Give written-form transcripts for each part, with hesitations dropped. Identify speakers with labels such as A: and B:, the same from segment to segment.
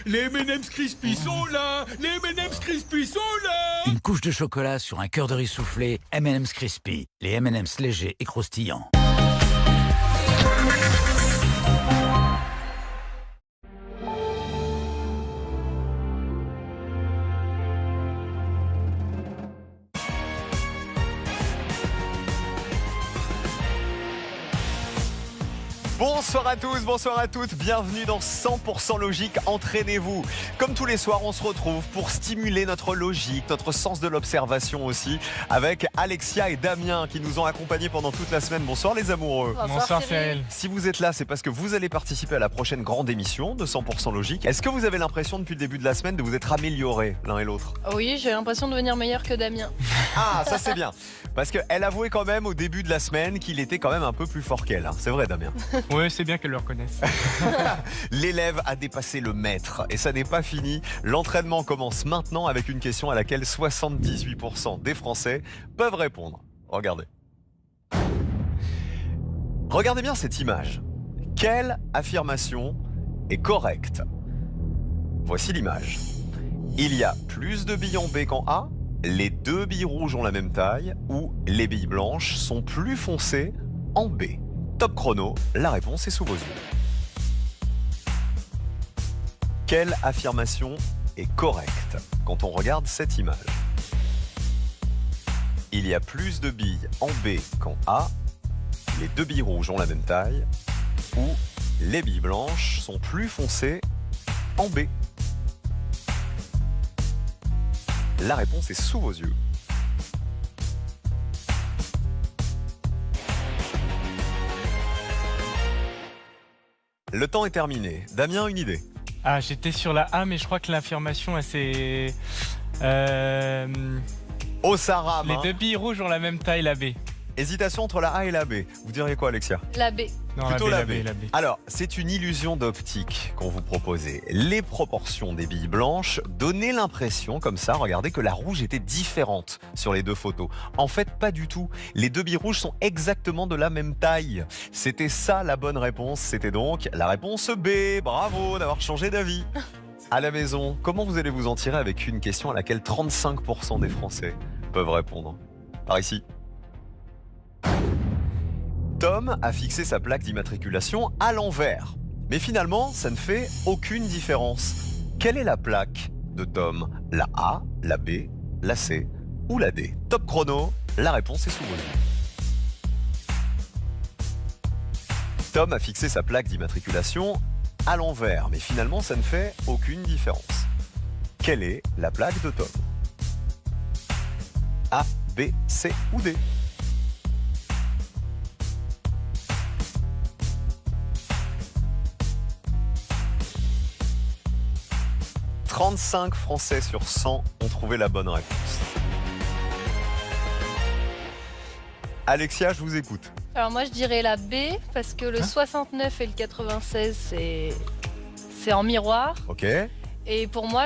A: Les M&M's Crispy sont là. Les M&M's Crispy sont là.
B: Une couche de chocolat sur un cœur de riz soufflé, M&M's Crispy. Les M&M's légers et croustillants.
C: Bonsoir à tous, bonsoir à toutes, bienvenue dans 100% Logique, entraînez-vous. Comme tous les soirs, on se retrouve pour stimuler notre logique, notre sens de l'observation aussi, avec Alexia et Damien qui nous ont accompagnés pendant toute la semaine. Bonsoir les amoureux.
D: Bonsoir Cyril.
C: Si vous êtes là, c'est parce que vous allez participer à la prochaine grande émission de 100% Logique. Est-ce que vous avez l'impression depuis le début de la semaine de vous être améliorés l'un et l'autre?
D: Oui, j'ai l'impression de devenir meilleur que Damien.
C: Ah, ça c'est bien. Parce qu'elle avouait quand même au début de la semaine qu'il était quand même un peu plus fort qu'elle. C'est vrai Damien?
E: Oui, c'est bien qu'elle le reconnaisse.
C: L'élève a dépassé le maître et ça n'est pas fini. L'entraînement commence maintenant avec une question à laquelle 78% des Français peuvent répondre. Regardez. Regardez bien cette image. Quelle affirmation est correcte? Voici l'image. Il y a plus de billes en B qu'en A, les deux billes rouges ont la même taille ou les billes blanches sont plus foncées en B. Top chrono, la réponse est sous vos yeux. Quelle affirmation est correcte quand on regarde cette image? Il y a plus de billes en B qu'en A, les deux billes rouges ont la même taille, ou les billes blanches sont plus foncées en B. La réponse est sous vos yeux. Le temps est terminé. Damien, une idée?
E: Ah, j'étais sur la A, mais je crois que l'affirmation, c'est...
C: Au Saram.
E: Les deux billes rouges ont la même taille, la B.
C: Hésitation entre la A et la B. Vous diriez quoi, Alexia?
D: La B.
E: Non,
C: Plutôt
E: la B.
C: Alors, c'est une illusion d'optique qu'on vous proposait. Les proportions des billes blanches donnaient l'impression, comme ça, regardez, que la rouge était différente sur les deux photos. En fait, pas du tout. Les deux billes rouges sont exactement de la même taille. C'était ça la bonne réponse. C'était donc la réponse B. Bravo d'avoir changé d'avis. À la maison, comment vous allez vous en tirer avec une question à laquelle 35% des Français peuvent répondre? Par ici. Tom a fixé sa plaque d'immatriculation à l'envers. Mais finalement, ça ne fait aucune différence. Quelle est la plaque de Tom? La A, la B, la C ou la D? Top chrono, la réponse est sous vos yeux. Tom a fixé sa plaque d'immatriculation à l'envers, mais finalement, ça ne fait aucune différence. Quelle est la plaque de Tom? A, B, C ou D? 35 Français sur 100 ont trouvé la bonne réponse. Alexia, je vous écoute.
D: Alors moi je dirais la B parce que le 69 et le 96 c'est en miroir.
C: Ok.
D: Et pour moi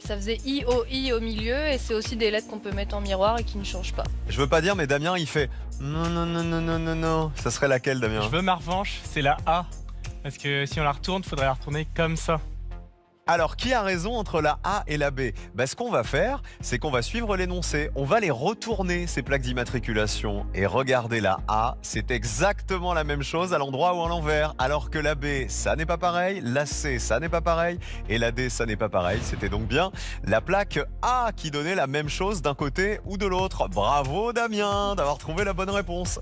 D: ça faisait I au milieu et c'est aussi des lettres qu'on peut mettre en miroir et qui ne changent pas.
C: Je veux pas dire, mais Damien il fait non, non, non, non, non, non, non. Ça serait laquelle, Damien?
E: Je veux ma revanche, c'est la A. Parce que si on la retourne, il faudrait la retourner comme ça.
C: Alors, qui a raison entre la A et la B? Ce qu'on va faire, c'est qu'on va suivre l'énoncé. On va les retourner, ces plaques d'immatriculation. Et regardez, la A, c'est exactement la même chose à l'endroit ou à l'envers. Alors que la B, ça n'est pas pareil. La C, ça n'est pas pareil. Et la D, ça n'est pas pareil. C'était donc bien la plaque A qui donnait la même chose d'un côté ou de l'autre. Bravo Damien d'avoir trouvé la bonne réponse.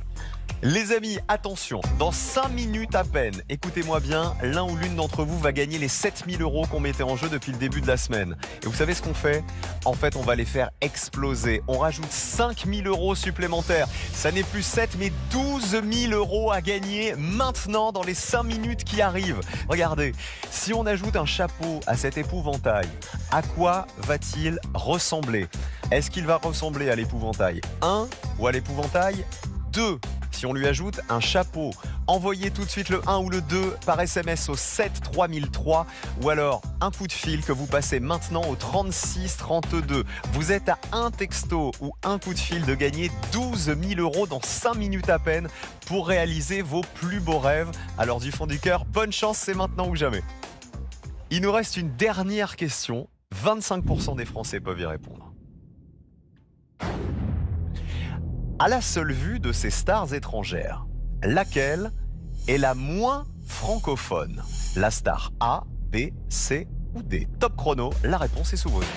C: Les amis, attention, dans 5 minutes à peine, écoutez-moi bien, l'un ou l'une d'entre vous va gagner les 7000 € qu'on mettait en jeu depuis le début de la semaine. Et vous savez ce qu'on fait? En fait, on va les faire exploser. On rajoute 5000 € supplémentaires. Ça n'est plus 7, mais 12 000 € à gagner maintenant dans les 5 minutes qui arrivent. Regardez, si on ajoute un chapeau à cet épouvantail, à quoi va-t-il ressembler? Est-ce qu'il va ressembler à l'épouvantail 1 ou à l'épouvantail 2? Si on lui ajoute un chapeau, envoyez tout de suite le 1 ou le 2 par SMS au 7 3003 ou alors un coup de fil que vous passez maintenant au 36 32. Vous êtes à un texto ou un coup de fil de gagner 12 000 € dans 5 minutes à peine pour réaliser vos plus beaux rêves. Alors du fond du cœur, bonne chance, c'est maintenant ou jamais. Il nous reste une dernière question. 25% des Français peuvent y répondre. À la seule vue de ces stars étrangères, laquelle est la moins francophone? La star A, B, C ou D? Top chrono, la réponse est sous vos yeux.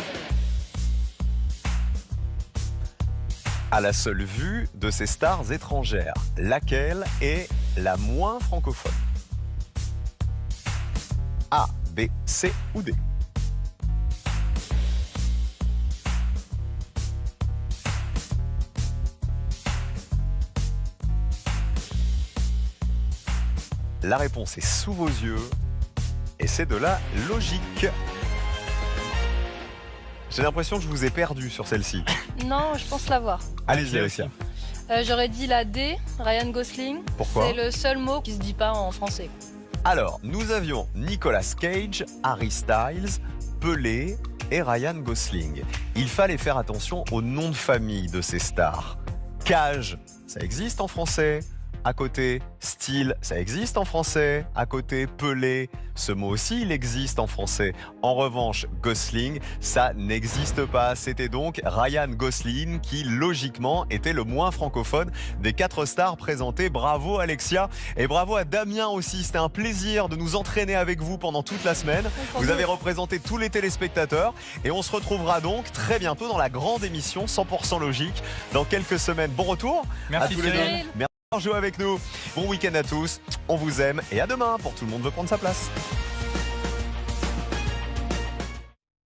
C: À la seule vue de ces stars étrangères, laquelle est la moins francophone? A, B, C ou D? La réponse est sous vos yeux et c'est de la logique. J'ai l'impression que je vous ai perdu sur celle-ci.
D: Non, je pense l'avoir.
C: Allez-y, Alexia.
D: J'aurais dit la D, Ryan Gosling.
C: Pourquoi?
D: C'est le seul mot qui se dit pas en français.
C: Alors, nous avions Nicolas Cage, Harry Styles, Pelé et Ryan Gosling. Il fallait faire attention au nom de famille de ces stars. Cage, ça existe en français. À côté, style, ça existe en français. À côté, Pelé, ce mot aussi, il existe en français. En revanche, Gosling, ça n'existe pas. C'était donc Ryan Gosling qui, logiquement, était le moins francophone des 4 stars présentées. Bravo Alexia et bravo à Damien aussi. C'était un plaisir de nous entraîner avec vous pendant toute la semaine. Vous avez représenté tous les téléspectateurs et on se retrouvera donc très bientôt dans la grande émission 100% logique dans quelques semaines. Bon retour.
E: Merci
C: à tous les deux.
D: Cyril.
C: Merci d'avoir joué avec nous. Bon week-end à tous. On vous aime et à demain pour Tout le monde veut prendre sa place.